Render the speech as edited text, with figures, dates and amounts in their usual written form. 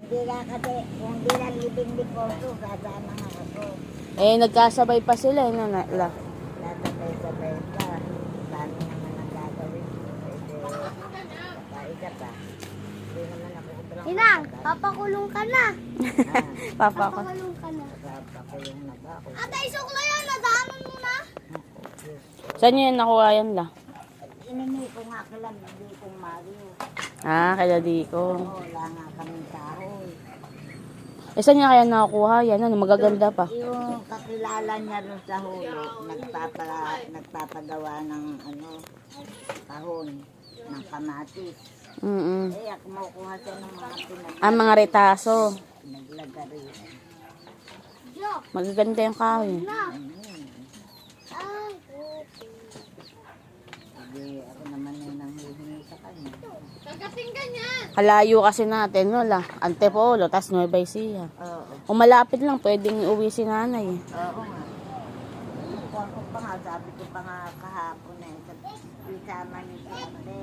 Di ka kasi, kung di na libing deposo, kasama nga ako. Eh, nagkasabay pa sila, eh, no, Nasabay-sabay pa. Paano naman ang gagawin? Pwede, paisa pa. Hindi naman ako sobrang Inang, matagal. papakulong ka na. Papa ko. Papakulong ka na. Papakulong na ba ako? Ate, isukla yan. Nadaanan mo na. Saan nyo yan nakuha yan, la? Inini ko nga kailan, hindi kong Mario. Ah, kaya di ko. Wala nga kaming kahoy. Eh, saan niya kaya nakukuha yan? Ano, magaganda pa. Yung kakilala niya rin sa hulo, nagpapagawa ng kahon, ng kamatis. Eh, kumukuha siya ng mga Ah, mga retaso. pinaglagari. Magaganda yung kahoy. Sige, ako naman yung nanghihingi sa kanya. Kagating ka niya. Kalayo kasi natin, no, la? Antipolo, tas Nueva Ecija. Oo. Kung malapit lang, pwedeng uwi si nanay. Oo nga. Kuha ko pa nga, sabi ko pa nga kahapon eh. Isama niyo si ate.